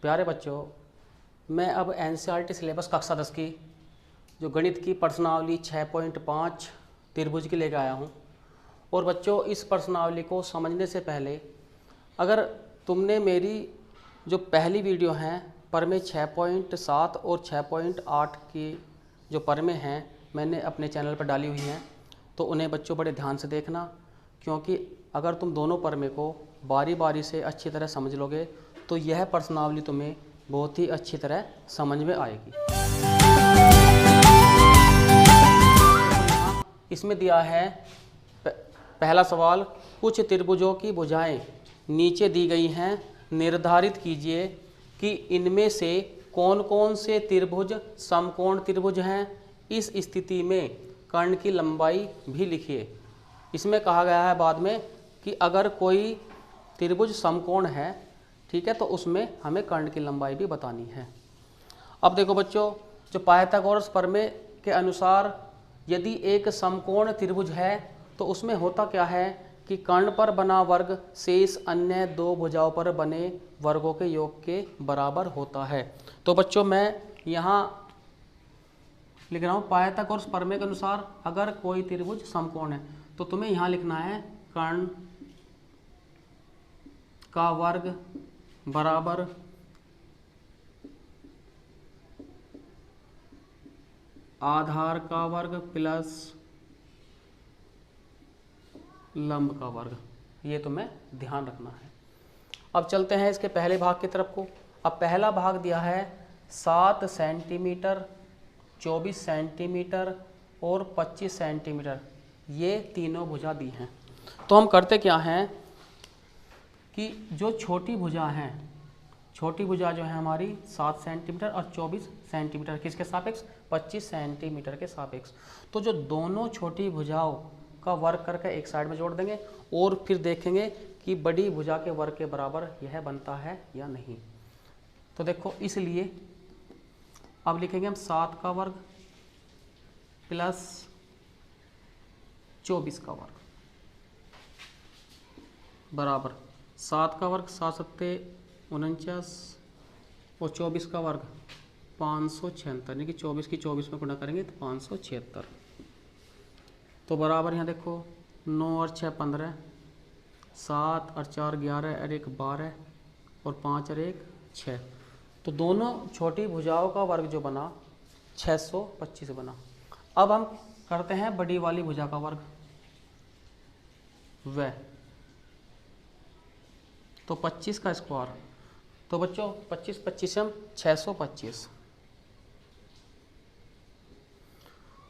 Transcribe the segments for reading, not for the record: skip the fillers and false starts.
प्यारे बच्चों, मैं अब एनसीईआरटी सिलेबस कक्षा 10 की जो गणित की प्रश्नावली 6.5 त्रिभुज की लेकर आया हूँ। और बच्चों, इस प्रश्नावली को समझने से पहले अगर तुमने मेरी जो पहली वीडियो हैं प्रमेय 6.7 और 6.8 की जो प्रमेय हैं मैंने अपने चैनल पर डाली हुई हैं, तो उन्हें बच्चों बड़े ध्यान से देखना, क्योंकि अगर तुम दोनों प्रमेय को बारी बारी से अच्छी तरह समझ लोगे तो यह प्रश्नावली तुम्हें बहुत ही अच्छी तरह समझ में आएगी। इसमें दिया है पहला सवाल, कुछ त्रिभुजों की भुजाएं नीचे दी गई हैं, निर्धारित कीजिए कि इनमें से कौन कौन से त्रिभुज समकोण त्रिभुज हैं। इस स्थिति में कर्ण की लंबाई भी लिखिए। इसमें कहा गया है बाद में कि अगर कोई त्रिभुज समकोण है, ठीक है, तो उसमें हमें कर्ण की लंबाई भी बतानी है। अब देखो बच्चों, जो पाइथागोरस प्रमेय के अनुसार यदि एक समकोण त्रिभुज है तो उसमें होता क्या है कि कर्ण पर बना वर्ग शेष अन्य दो भुजाओं पर बने वर्गों के योग के बराबर होता है। तो बच्चों, मैं यहाँ लिख रहा हूँ पाइथागोरस प्रमेय के अनुसार अगर कोई त्रिभुज समकोण है तो तुम्हें यहाँ लिखना है कर्ण का वर्ग बराबर आधार का वर्ग प्लस लंब का वर्ग। ये तुम्हें ध्यान रखना है। अब चलते हैं इसके पहले भाग की तरफ को। अब पहला भाग दिया है 7 सेंटीमीटर, 24 सेंटीमीटर और 25 सेंटीमीटर, ये तीनों भुजा दी हैं। तो हम करते क्या हैं कि जो छोटी भुजा हैं, छोटी भुजा जो है हमारी 7 सेंटीमीटर और 24 सेंटीमीटर, किसके सापेक्ष? 25 सेंटीमीटर के सापेक्ष। तो जो दोनों छोटी भुजाओं का वर्ग करके एक साइड में जोड़ देंगे और फिर देखेंगे कि बड़ी भुजा के वर्ग के बराबर यह बनता है या नहीं। तो देखो, इसलिए अब लिखेंगे हम 7 का वर्ग प्लस 24 का वर्ग बराबर 7 का वर्ग 7 सत्ते 49 और 24 का वर्ग 576, यानी कि 24 की 24 में गुणा करेंगे तो 576। तो बराबर यहाँ देखो 9 और 6 15, 7 और 4 11 और 1 12 और 5 और 1 6। तो दोनों छोटी भुजाओं का वर्ग जो बना 625 बना। अब हम करते हैं बड़ी वाली भुजा का वर्ग, वह तो 25 का स्क्वायर। तो बच्चों 25 25 हम 625।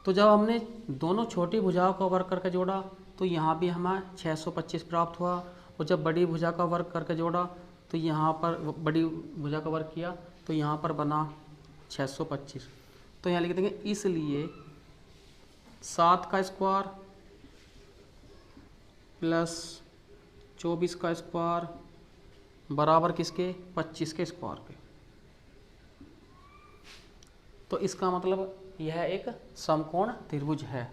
तो जब हमने दोनों छोटी भुजाओं का वर्ग करके जोड़ा तो यहाँ भी हमें 625 प्राप्त हुआ, और जब बड़ी भुजा का वर्ग करके जोड़ा तो यहाँ पर बड़ी भुजा का वर्ग किया तो यहाँ पर बना 625। तो यहाँ लिख देंगे इसलिए 7 का स्क्वायर प्लस 24 का स्क्वायर बराबर किसके? 25 के स्क्वायर के। तो इसका मतलब यह एक समकोण त्रिभुज है,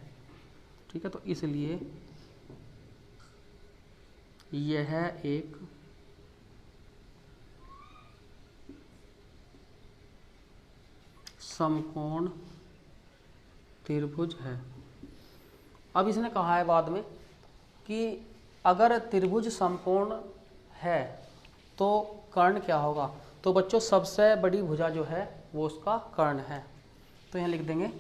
ठीक है। तो इसलिए यह एक समकोण त्रिभुज है। अब इसने कहा है बाद में कि अगर त्रिभुज समकोण है तो कर्ण क्या होगा। तो बच्चों सबसे बड़ी भुजा जो है वो उसका कर्ण है। तो यहाँ लिख देंगे,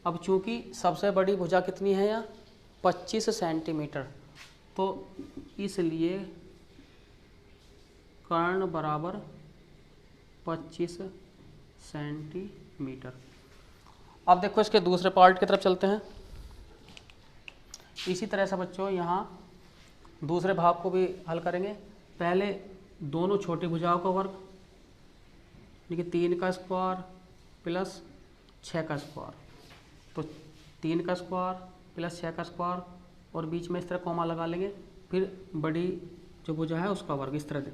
अब चूंकि सबसे बड़ी भुजा कितनी है यहाँ 25 सेंटीमीटर, तो इसलिए कर्ण बराबर 25 सेंटीमीटर। अब देखो इसके दूसरे पार्ट की तरफ चलते हैं। इसी तरह से बच्चों यहाँ दूसरे भाग को भी हल करेंगे। पहले दोनों छोटी भुजाओं का वर्ग, यानी कि 3 का स्क्वायर प्लस 6 का स्क्वायर। तो 3 का स्क्वायर प्लस 6 का स्क्वायर और बीच में इस तरह कॉमा लगा लेंगे, फिर बड़ी जो भुजा है उसका वर्ग इस तरह दे।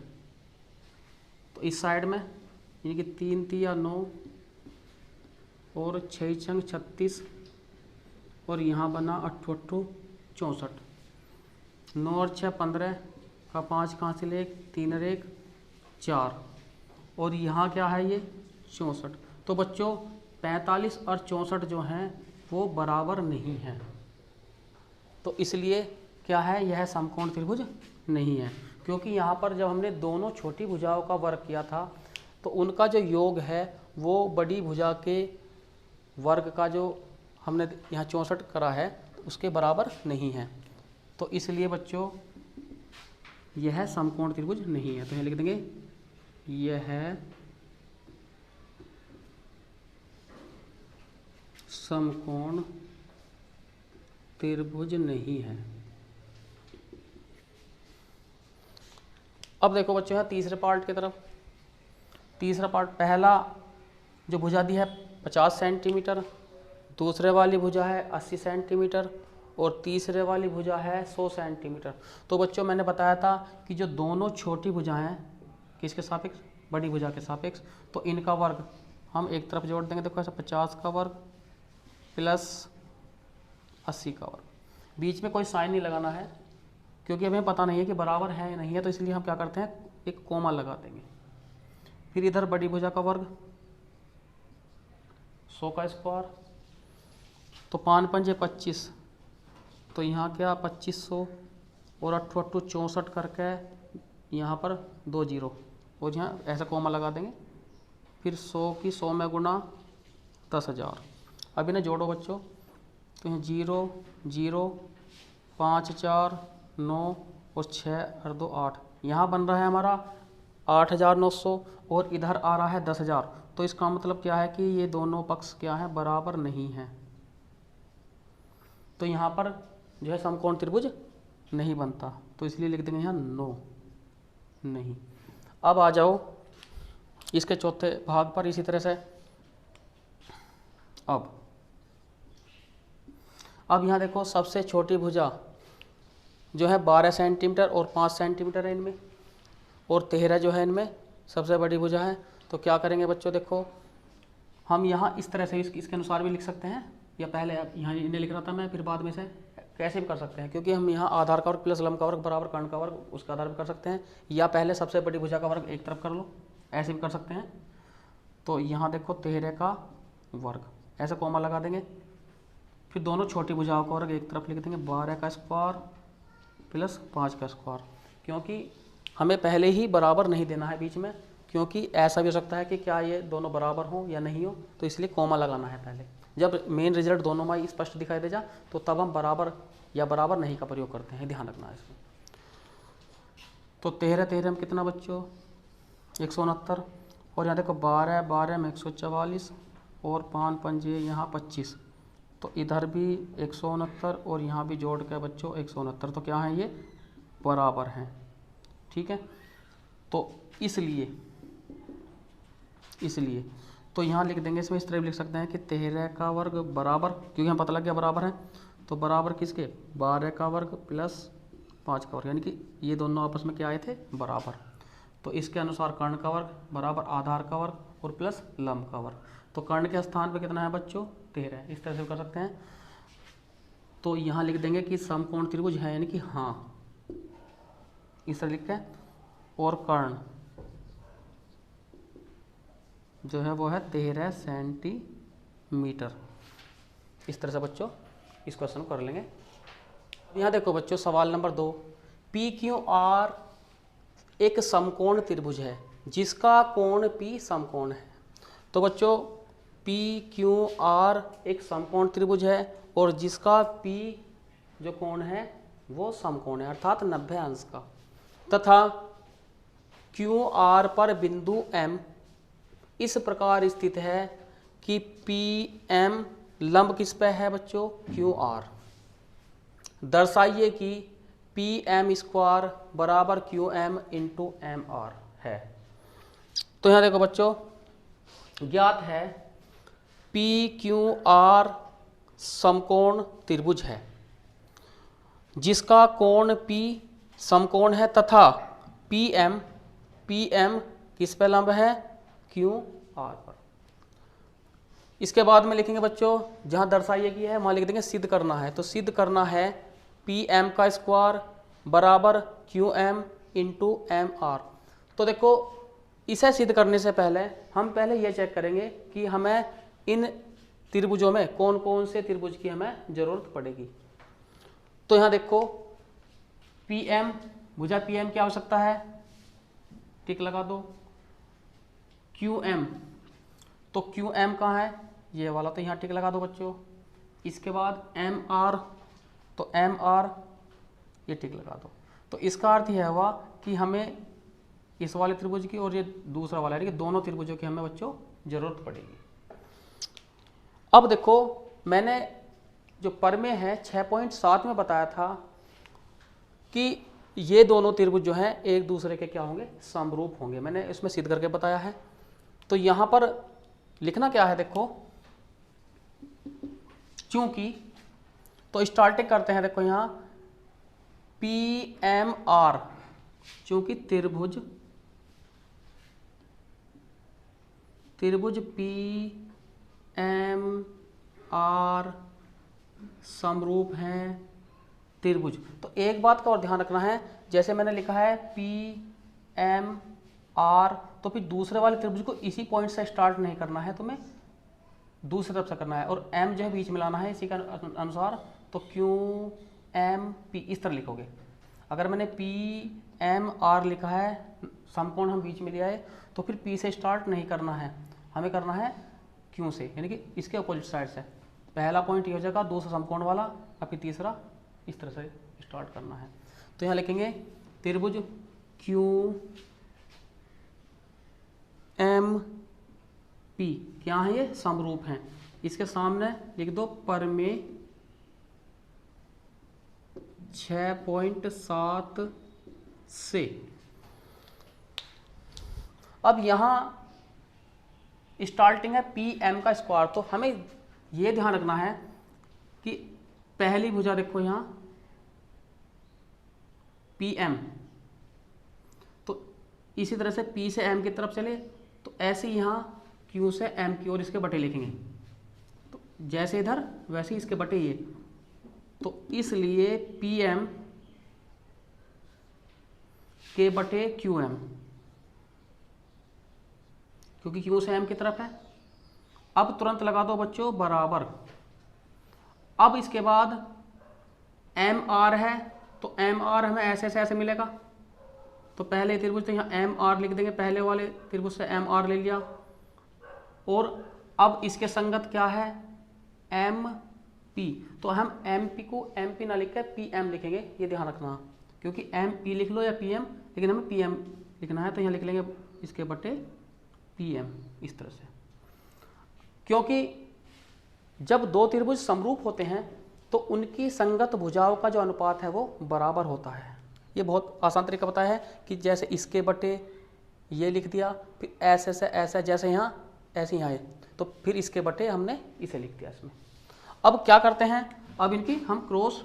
तो इस साइड में यानी कि 3 तिया 9 और 6 छंग 36 और यहाँ बना 8 8 64। 9 और 6 15 का 5 कहाँ से ले 3 और 1 4 और यहाँ क्या है ये 64। तो बच्चों 45 और 64 जो हैं वो बराबर नहीं हैं, तो इसलिए क्या है, यह समकोण त्रिभुज नहीं है। क्योंकि यहाँ पर जब हमने दोनों छोटी भुजाओं का वर्ग किया था तो उनका जो योग है वो बड़ी भुजा के वर्ग का जो हमने यहाँ 64 करा है उसके बराबर नहीं है, तो इसलिए बच्चों यह समकोण त्रिभुज नहीं है। तो यहाँ लिख देंगे यह है समकोण त्रिभुज नहीं है। अब देखो बच्चों है तीसरे पार्ट की तरफ। तीसरा पार्ट, पहला जो भुजा दी है 50 सेंटीमीटर, दूसरे वाली भुजा है 80 सेंटीमीटर और तीसरे वाली भुजा है 100 सेंटीमीटर। तो बच्चों मैंने बताया था कि जो दोनों छोटी भुजाएं हैं किसके सापेक्ष, बड़ी भुजा के सापेक्ष, तो इनका वर्ग हम एक तरफ जोड़ देंगे। देखो ऐसा 50 का वर्ग प्लस 80 का वर्ग, बीच में कोई साइन नहीं लगाना है क्योंकि हमें पता नहीं है कि बराबर है या नहीं है, तो इसलिए हम क्या करते हैं एक कोमा लगा देंगे। फिर इधर बड़ी भुजा का वर्ग 100 का स्क्वायर, तो 5 पंजे 25, तो यहाँ क्या 2500 और 8 8 64 करके यहाँ पर 2 जीरो और यहाँ ऐसा कोमा लगा देंगे। फिर 100 की 100 में गुना 10,000। अब इन्हें जोड़ो बच्चों, तो यहाँ 0 0 5 4 9 और 6 और 2 8, यहाँ बन रहा है हमारा 8,900 और इधर आ रहा है 10,000। तो इसका मतलब क्या है कि ये दोनों पक्ष क्या है, बराबर नहीं है, तो यहाँ पर जो है समकोण त्रिभुज नहीं बनता, तो इसलिए लिख देंगे यहाँ नो, नहीं। अब आ जाओ इसके चौथे भाग पर। इसी तरह से अब यहाँ देखो सबसे छोटी भुजा जो है 12 सेंटीमीटर और 5 सेंटीमीटर है इनमें, और 13 जो है इनमें सबसे बड़ी भुजा है। तो क्या करेंगे बच्चों, देखो हम यहाँ इस तरह से इसके अनुसार भी लिख सकते हैं, या पहले यहाँ इन्हें लिख रहा था मैं, फिर बाद में से कैसे भी कर सकते हैं, क्योंकि हम यहाँ आधार का वर्ग प्लस लंब का वर्ग बराबर कर्ण का वर्ग उसका आधार भी कर सकते हैं, या पहले सबसे बड़ी भुजा का वर्ग एक तरफ कर लो, ऐसे भी कर सकते हैं। तो यहाँ देखो 13 का वर्ग ऐसे कोमा लगा देंगे, फिर दोनों छोटी भुजाओं का वर्ग एक तरफ लिख देंगे 12 का स्क्वायर प्लस 5 का स्क्वायर, क्योंकि हमें पहले ही बराबर नहीं देना है बीच में, क्योंकि ऐसा भी हो सकता है कि क्या ये दोनों बराबर हों या नहीं हो, तो इसलिए कोमा लगाना है पहले। जब मेन रिजल्ट दोनों में स्पष्ट दिखाई दे जा तो तब हम बराबर या बराबर नहीं का प्रयोग करते हैं, ध्यान रखना है इसमें। तो 13 13 में कितना बच्चों 169, और यहाँ देखो 12 12 में 144 और 5 पंजे यहाँ 25, तो इधर भी 169 और यहाँ भी जोड़ के बच्चों 169, तो क्या है ये बराबर हैं, ठीक है। तो इसलिए तो यहाँ लिख देंगे इसमें, इस तरह लिख सकते हैं कि 13 का वर्ग बराबर, क्योंकि हम पता लग गया बराबर है, तो बराबर किसके 12 का वर्ग प्लस 5 का वर्ग, यानी कि ये दोनों आपस में क्या आए थे बराबर। तो इसके अनुसार कर्ण का वर्ग बराबर आधार का वर्ग और प्लस लंब का वर्ग। तो कर्ण के स्थान पे कितना है बच्चों 13, इस तरह से कर सकते हैं। तो यहाँ लिख देंगे कि समकोण त्रिभुज है, यानी कि हाँ, इस तरह लिख के, और कर्ण जो है वो है 13 सेंटीमीटर। इस तरह से बच्चों इस क्वेश्चन को कर लेंगे। यहाँ देखो बच्चों सवाल नंबर 2, पी क्यू आर एक समकोण त्रिभुज है जिसका कोण P समकोण है। तो बच्चों पी क्यू आर एक समकोण त्रिभुज है और जिसका P जो कोण है वो समकोण है, अर्थात 90 अंश का, तथा क्यू आर पर बिंदु M इस प्रकार स्थित है कि PM लंब किस पे है बच्चों क्यू आर। दर्शाइए कि PM स्क्वायर बराबर QM इंटू MR है। तो यहाँ देखो बच्चों ज्ञात है PQR समकोण त्रिभुज है जिसका कोण P समकोण है तथा PM किस पे लंब है QR पर। इसके बाद में लिखेंगे बच्चों जहाँ दर्शाइए की है वहाँ लिख देंगे सिद्ध करना है। तो सिद्ध करना है PM का स्क्वायर बराबर QM इंटू MR। तो देखो इसे सिद्ध करने से पहले हम पहले ये चेक करेंगे कि हमें इन त्रिभुजों में कौन कौन से त्रिभुज की हमें जरूरत पड़ेगी। तो यहाँ देखो PM, भुजा PM की आवश्यकता है, टिक लगा दो। QM, तो QM कहाँ है, ये वाला, तो यहाँ टिक लगा दो बच्चों। इसके बाद MR, तो MR ये टिक लगा दो। तो इसका अर्थ यह हुआ कि हमें इस वाले त्रिभुज की और ये दूसरा वाला है कि दोनों त्रिभुजों की हमें बच्चों जरूरत पड़ेगी। अब देखो मैंने जो परमेय है 6.7 में बताया था कि ये दोनों त्रिभुज जो हैं एक दूसरे के क्या होंगे, समरूप होंगे। मैंने इसमें सिद्ध करके बताया है। तो यहाँ पर लिखना क्या है, देखो चूंकि, तो स्टार्टिंग करते हैं, देखो यहाँ PMR, चूंकि त्रिभुज PMR समरूप हैं त्रिभुज। तो एक बात का और ध्यान रखना है, जैसे मैंने लिखा है PMR, तो फिर दूसरे वाले त्रिभुज को इसी पॉइंट से स्टार्ट नहीं करना है, तुम्हें दूसरी तरफ से करना है, और M जो है बीच में लाना है इसी के अनुसार। तो QMP इस तरह लिखोगे। अगर मैंने PMR लिखा है, समकोण हम बीच में लिया है, तो फिर P से स्टार्ट नहीं करना है, हमें करना है Q से, यानी कि इसके अपोजिट साइड से। पहला पॉइंट ये हो जाएगा दूसरा समकोण वाला, और फिर तीसरा इस तरह से स्टार्ट करना है। तो यहाँ लिखेंगे त्रिभुज QMP क्या है, ये समरूप हैं। इसके सामने लिख दो परमेय 6.7 से। अब यहाँ स्टार्टिंग है PM का स्क्वायर, तो हमें ये ध्यान रखना है कि पहली भुजा देखो यहाँ PM, तो इसी तरह से P से M की तरफ चले, तो ऐसे यहाँ Q से M की ओर इसके बटे लिखेंगे। तो जैसे इधर वैसे ही इसके बटे ये, तो इसलिए PM के बटे QM, क्योंकि Q से M की तरफ है। अब तुरंत लगा दो बच्चों बराबर। अब इसके बाद MR है, तो MR हमें ऐसे से ऐसे मिलेगा। तो पहले त्रिभुज, तो यहाँ MR लिख देंगे, पहले वाले त्रिभुज से MR ले लिया। और अब इसके संगत क्या है, MP, तो हम MP को MP ना लिख कर PM लिखेंगे, ये ध्यान रखना, क्योंकि MP लिख लो या PM, लेकिन हमें PM लिखना है, तो यहाँ लिख लेंगे इसके बटे PM इस तरह से। क्योंकि जब दो त्रिभुज समरूप होते हैं तो उनकी संगत भुजाओं का जो अनुपात है वो बराबर होता है। ये बहुत आसान तरीका पता है कि जैसे इसके बटे ये लिख दिया, फिर ऐसे से ऐसे, जैसे यहाँ ऐसे यहाँ है, तो फिर इसके बटे हमने इसे लिख दिया इसमें। अब क्या करते हैं, अब इनकी हम क्रॉस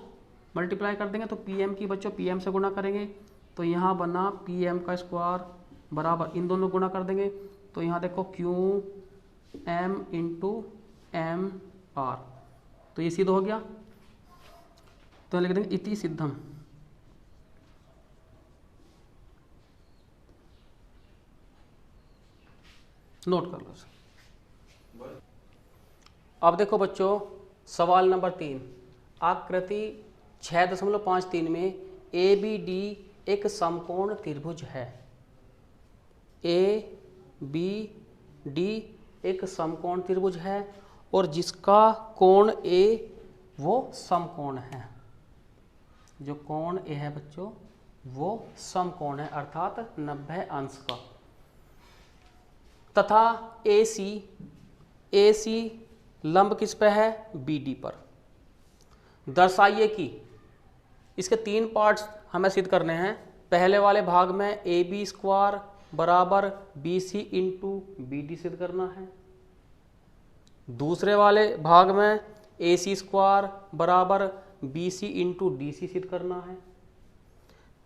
मल्टीप्लाई कर देंगे। तो PM की बच्चों PM से गुणा करेंगे, तो यहाँ बना PM का स्क्वायर बराबर, इन दोनों गुणा कर देंगे, तो यहाँ देखो QM इंटू MR, तो ये सिद्ध हो गया। तो लिख देंगे इति सिद्धम। नोट कर लो। अब देखो बच्चों सवाल नंबर 3, आकृति 6.53 में ABD एक समकोण त्रिभुज है। ABD एक समकोण त्रिभुज है और जिसका कोण A वो समकोण है। जो कोण A है बच्चों वो समकोण है, अर्थात 90 अंश का। तथा AC लंब किस पे है, BD पर। दर्शाइए कि, इसके 3 पार्ट्स हमें सिद्ध करने हैं। पहले वाले भाग में AB स्क्वायर बराबर BC इंटू BD सिद्ध करना है। दूसरे वाले भाग में AC स्क्वायर बराबर BC इंटू DC सिद्ध करना है।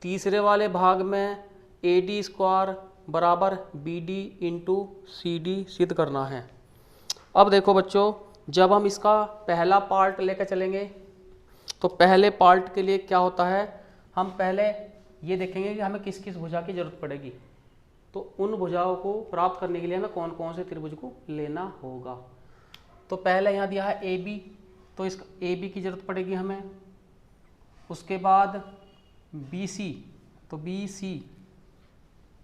तीसरे वाले भाग में AD स्क्वायर बराबर BD इंटू CD सिद्ध करना है। अब देखो बच्चों, जब हम इसका पहला पार्ट लेकर चलेंगे तो पहले पार्ट के लिए क्या होता है, हम पहले ये देखेंगे कि हमें किस किस भुजा की जरूरत पड़ेगी। तो उन भुजाओं को प्राप्त करने के लिए हमें कौन कौन से त्रिभुज को लेना होगा। तो पहले यहाँ दिया है ए बी, तो इस ए बी की जरूरत पड़ेगी हमें। उसके बाद बी सी, तो बी सी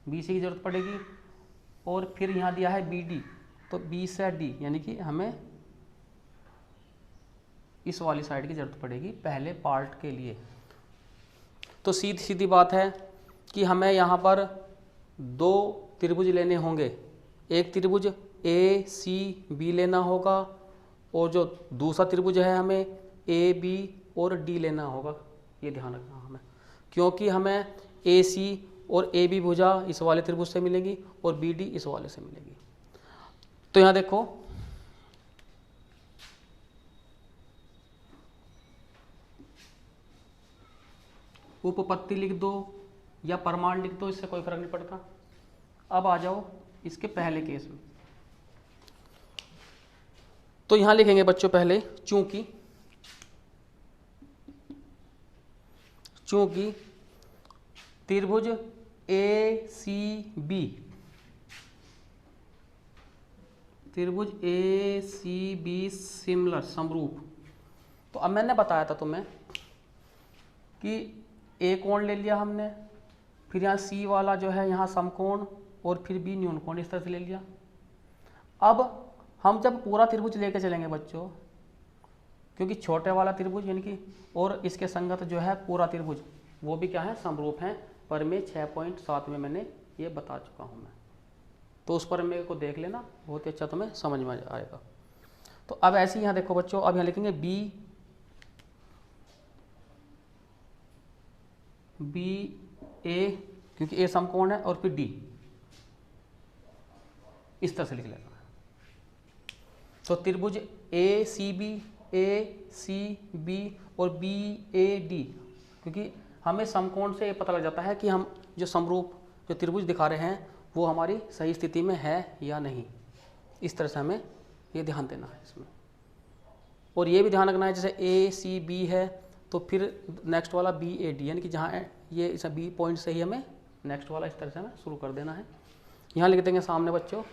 की जरूरत पड़ेगी। और फिर यहाँ दिया है बी डी, तो बी से डी, यानी कि हमें इस वाली साइड की जरूरत पड़ेगी पहले पार्ट के लिए। तो सीधी सीधी बात है कि हमें यहाँ पर दो त्रिभुज लेने होंगे। एक त्रिभुज ए सी बी लेना होगा, और जो दूसरा त्रिभुज है हमें ए बी और डी लेना होगा। ये ध्यान रखना हमें, क्योंकि हमें ए सी और ए बी भुजा इस वाले त्रिभुज से मिलेगी और बी डी इस वाले से मिलेगी। तो यहाँ देखो, उपपत्ति लिख दो या प्रमाण लिख दो, इससे कोई फर्क नहीं पड़ता। अब आ जाओ इसके पहले केस में। तो यहां लिखेंगे बच्चों पहले चूंकि त्रिभुज ए सी बी, त्रिभुज ए सी बी सिमिलर समरूप। तो अब मैंने बताया था तुम्हें कि ए कोण ले लिया हमने, फिर यहाँ सी वाला जो है यहाँ समकोण, और फिर बी न्यून कोण, इस तरह से ले लिया। अब हम जब पूरा त्रिभुज लेके चलेंगे बच्चों, क्योंकि छोटे वाला त्रिभुज यानी कि और इसके संगत जो है पूरा त्रिभुज, वो भी क्या है, समरूप हैं। प्रमेय 6.7 में मैंने ये बता चुका हूँ मैं, तो उस प्रमेय को देख लेना, बहुत ही अच्छा तुम्हें समझ में आएगा। तो अब ऐसे ही यहाँ देखो बच्चों, अब यहाँ लिखेंगे बी ए, क्योंकि ए समकोण है, और फिर डी, इस तरह से लिख लेना। तो त्रिभुज ए सी बी और बी ए डी, क्योंकि हमें समकोण से ये पता लग जाता है कि हम जो समरूप जो त्रिभुज दिखा रहे हैं वो हमारी सही स्थिति में है या नहीं। इस तरह से हमें ये ध्यान देना है इसमें। और ये भी ध्यान रखना है, जैसे ए सी बी है तो फिर नेक्स्ट वाला बी ए डी, यानी कि जहाँ ये इस बी पॉइंट से ही हमें नेक्स्ट वाला इस तरह से हमें शुरू कर देना है। यहाँ लिख देंगे सामने बच्चों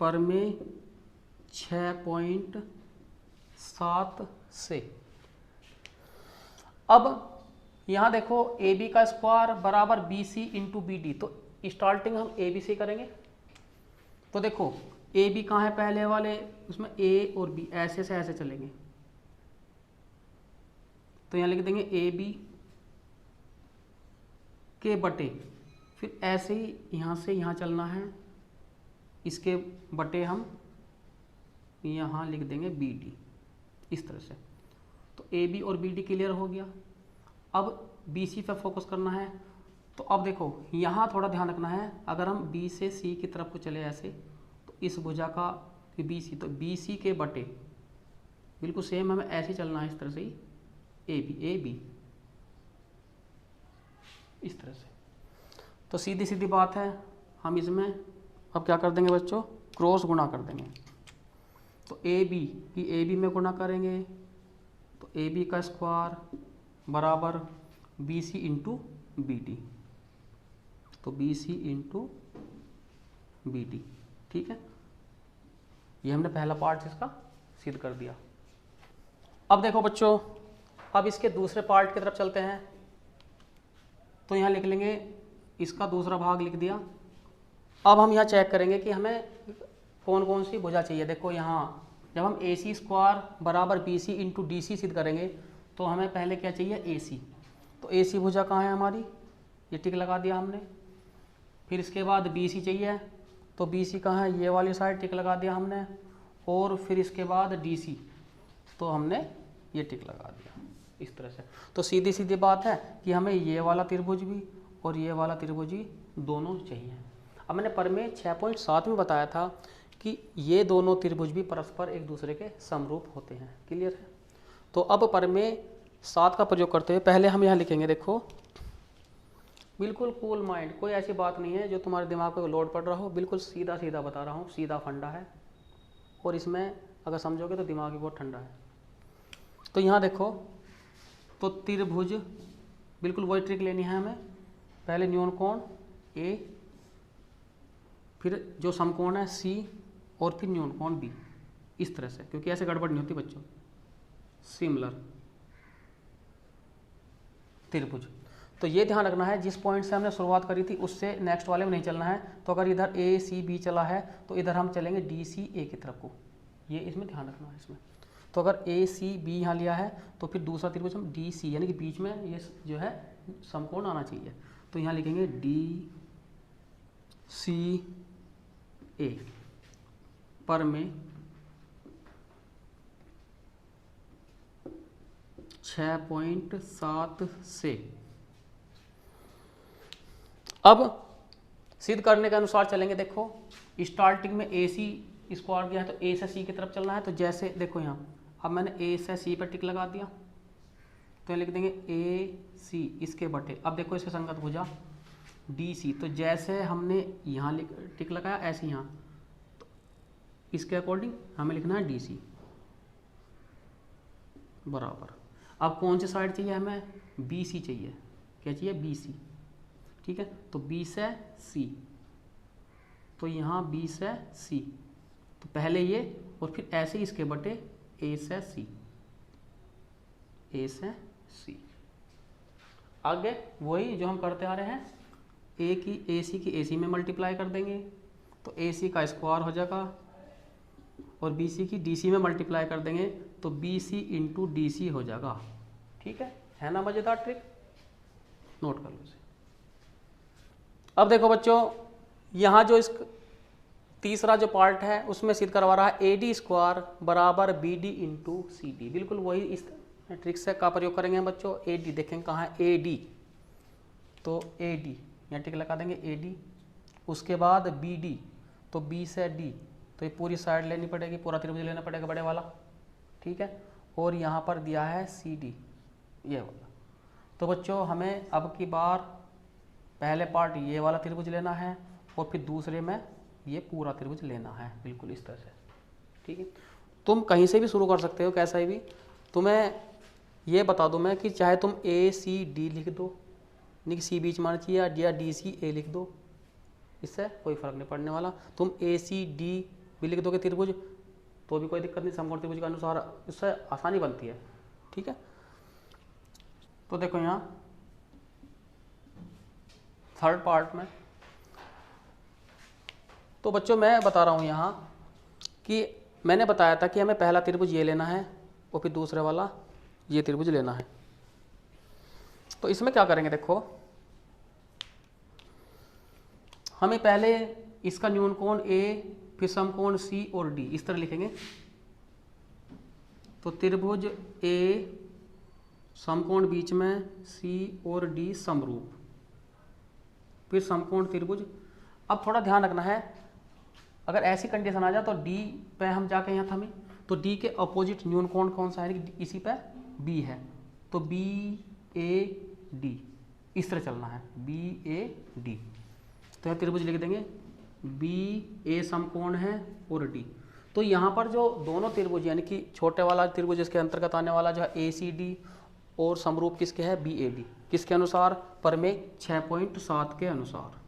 प्रमेय 6.7 से। अब यहाँ देखो ए बी का स्क्वायर बराबर B C into B D, तो स्टार्टिंग हम ए बी से करेंगे। तो देखो ए बी कहाँ है, पहले वाले उसमें ए और बी ऐसे से ऐसे चलेंगे, तो यहाँ लिख देंगे ए बी के बटे, फिर ऐसे ही यहाँ से यहाँ चलना है, इसके बटे हम यहाँ लिख देंगे बी डी, इस तरह से। तो ए बी और बी डी क्लियर हो गया। अब बी सी पर फोकस करना है। तो अब देखो यहाँ थोड़ा ध्यान रखना है, अगर हम बी से सी की तरफ को चले ऐसे, तो इस भुजा का बी सी, तो बी सी के बटे बिल्कुल सेम हमें ऐसे चलना है, इस तरह से ही ए बी इस तरह से। तो सीधी सीधी बात है, हम इसमें अब क्या कर देंगे बच्चों, क्रॉस गुणा कर देंगे। तो ए बी की ए बी में गुणा करेंगे, तो ए बी का स्क्वायर बराबर B C into B D, तो B C into B D, ठीक है। ये हमने पहला पार्ट इसका सिद्ध कर दिया। अब देखो बच्चों, अब इसके दूसरे पार्ट की तरफ चलते हैं। तो यहाँ लिख लेंगे, इसका दूसरा भाग लिख दिया। अब हम यहाँ चेक करेंगे कि हमें कौन कौन सी भुजा चाहिए। देखो यहाँ जब हम ए सी स्क्वायर बराबर B C into D C सिद्ध करेंगे, तो हमें पहले क्या चाहिए, ए सी। तो ए सी भुजा कहाँ है हमारी, ये टिक लगा दिया हमने। फिर इसके बाद बी सी चाहिए, तो बी सी कहाँ है, ये वाली साइड टिक लगा दिया हमने। और फिर इसके बाद डी सी, तो हमने ये टिक लगा दिया इस तरह से। तो सीधी सीधी बात है कि हमें ये वाला त्रिभुज भी और ये वाला त्रिभुज भी दोनों चाहिए। अब मैंने प्रमेय 6.7 में बताया था कि ये दोनों त्रिभुज भी परस्पर एक दूसरे के समरूप होते हैं। क्लियर है। तो अब प्रमेय 7 का प्रयोग करते हुए पहले हम यहाँ लिखेंगे, देखो बिल्कुल कूल माइंड, कोई ऐसी बात नहीं है जो तुम्हारे दिमाग पे लोड पड़ रहा हो, बिल्कुल सीधा सीधा बता रहा हूँ, सीधा फंडा है, और इसमें अगर समझोगे तो दिमाग भी बहुत ठंडा है। तो यहाँ देखो, तो त्रिभुज बिल्कुल वही ट्रिक लेनी है हमें। पहले न्यून कोण ए, फिर जो समकोण है सी, और फिर न्यून कोण बी, इस तरह से, क्योंकि ऐसे गड़बड़ नहीं होती बच्चों। सिमिलर त्रिभुज। तो ये ध्यान रखना है, जिस पॉइंट से हमने शुरुआत करी थी उससे नेक्स्ट वाले में नहीं चलना है। तो अगर इधर ए सी बी चला है तो इधर हम चलेंगे डी सी ए की तरफ को, ये इसमें ध्यान रखना है इसमें। तो अगर ए सी बी यहाँ लिया है तो फिर दूसरा त्रिभुज हम डी सी, यानी कि बीच में ये जो है समकोण आना चाहिए। तो यहाँ लिखेंगे डी सी ए पर में 6.7 से। अब सिद्ध करने के अनुसार चलेंगे। देखो स्टार्टिंग में ए सी स्क्वायर दिया है तो ए से सी की तरफ चलना है। तो जैसे देखो यहाँ, अब मैंने ए से सी पर टिक लगा दिया, तो लिख देंगे ए सी इसके बटे। अब देखो इसके संगत भुजा डी सी, तो जैसे हमने यहाँ टिक लगाया ऐसे यहाँ, तो इसके अकॉर्डिंग हमें लिखना है डी सी बराबर। अब कौन सी साइड चाहिए हमें? बी सी चाहिए। क्या चाहिए? B C. ठीक है, तो बी से सी, तो यहाँ बी से सी, तो पहले ये और फिर ऐसे ही इसके बटे ए से सी, ए से सी। आगे वही जो हम करते आ रहे हैं, ए की ए सी में मल्टीप्लाई कर देंगे तो ए सी का स्क्वायर हो जाएगा, और बी सी की डी सी में मल्टीप्लाई कर देंगे तो B C into D C हो जाएगा। ठीक है ना मजेदार ट्रिक? नोट कर लो इसे। अब देखो बच्चों, यहाँ जो इस तीसरा जो पार्ट है उसमें सिद्ध करवा रहा है ए डी स्क्वायर बराबर B D into C D. बिल्कुल वही इस ट्रिक से का प्रयोग करेंगे बच्चों। ए डी देखेंगे कहाँ है, ए डी, तो ए डी यहाँ टिक लगा देंगे ए डी। उसके बाद बी डी, तो बी से डी, तो ये पूरी साइड लेनी पड़ेगी, पूरा त्रिभुज लेना पड़ेगा बड़े वाला। ठीक है, और यहाँ पर दिया है सी डी, ये वाला। तो बच्चों हमें अब की बार पहले पार्ट ये वाला त्रिभुज लेना है और फिर दूसरे में ये पूरा त्रिभुज लेना है, बिल्कुल इस तरह से। ठीक है, तुम कहीं से भी शुरू कर सकते हो, कैसा भी। तुम्हें ये बता दूं मैं कि चाहे तुम ए सी डी लिख दो, नहीं कि सी बीच मारना चाहिए, या डी सी ए लिख दो, इससे कोई फर्क नहीं पड़ने वाला। तुम ए सी डी भी लिख दोगे त्रिभुज तो भी कोई दिक्कत नहीं, समकोण त्रिभुज के अनुसार इससे आसानी बनती है। ठीक है, तो देखो यहाँ थर्ड पार्ट में, तो बच्चों मैं बता रहा हूँ यहाँ कि मैंने बताया था कि हमें पहला त्रिभुज ये लेना है और फिर दूसरे वाला ये त्रिभुज लेना है। तो इसमें क्या करेंगे, देखो हमें पहले इसका न्यूनकोण ए, फिर समकोण सी और डी, इस तरह लिखेंगे। तो त्रिभुज ए, समकोण बीच में सी और डी समरूप, फिर समकोण त्रिभुज। अब थोड़ा ध्यान रखना है, अगर ऐसी कंडीशन आ जाए तो डी पे हम जाके यहाँ थमें, तो डी के अपोजिट न्यूनकोण कौन सा है, इसी पे बी है, तो बी ए डी, इस तरह चलना है, बी ए डी। तो यहाँ त्रिभुज लिख देंगे, बी ए समकोण है और डी। तो यहाँ पर जो दोनों त्रिभुज यानी कि छोटे वाला त्रिभुज इसके अंतर्गत आने वाला जो है ए सी डी, और समरूप किसके है, बी ए डी, किसके अनुसार, परमेय 6.7 के अनुसार।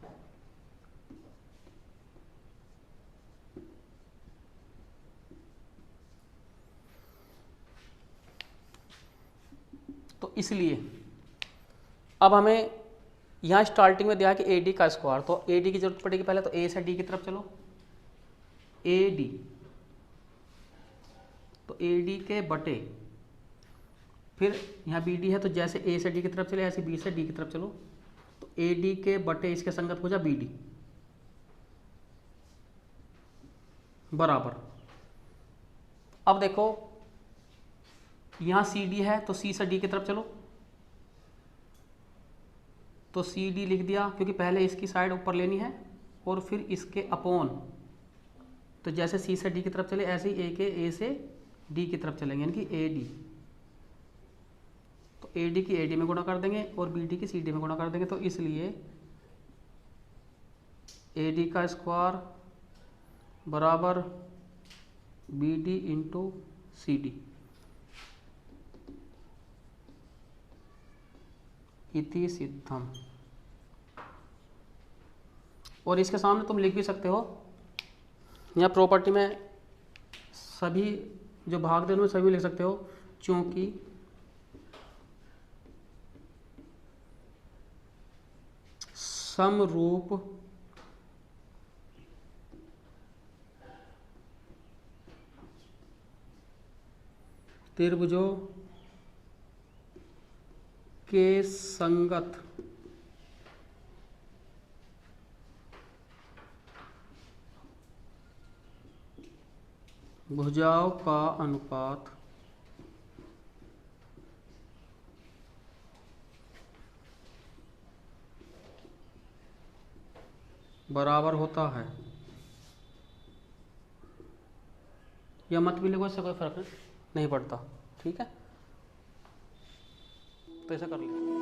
तो इसलिए अब हमें यहाँ स्टार्टिंग में दिया कि ए डी का स्क्वायर, तो ए डी की जरूरत पड़ेगी पहले, तो ए से डी की तरफ चलो, ए डी, तो ए डी के बटे, फिर यहाँ बी डी है, तो जैसे ए से डी की तरफ चले ऐसे बी से डी की तरफ चलो, तो ए डी के बटे इसके संगत हो जा बी डी बराबर। अब देखो यहाँ सी डी है, तो सी से डी की तरफ चलो, तो सी डी लिख दिया, क्योंकि पहले इसकी साइड ऊपर लेनी है और फिर इसके अपॉन, तो जैसे सी से डी की तरफ चले ऐसे ही ए से डी की तरफ चलेंगे, यानी कि ए डी, तो ए डी की ए डी में गुणा कर देंगे और बी डी की सी डी में गुणा कर देंगे। तो इसलिए ए डी का स्क्वायर बराबर B D into C D. इति सिद्धम। और इसके सामने तुम लिख भी सकते हो, या प्रॉपर्टी में सभी जो भाग दे उनमें सभी लिख सकते हो, चूंकि समरूप त्रिभुजों के संगत भुजाओं का अनुपात बराबर होता है। या मत भी लिखो, इससे कोई फर्क नहीं पड़ता। ठीक है, तो ऐसा कर लें।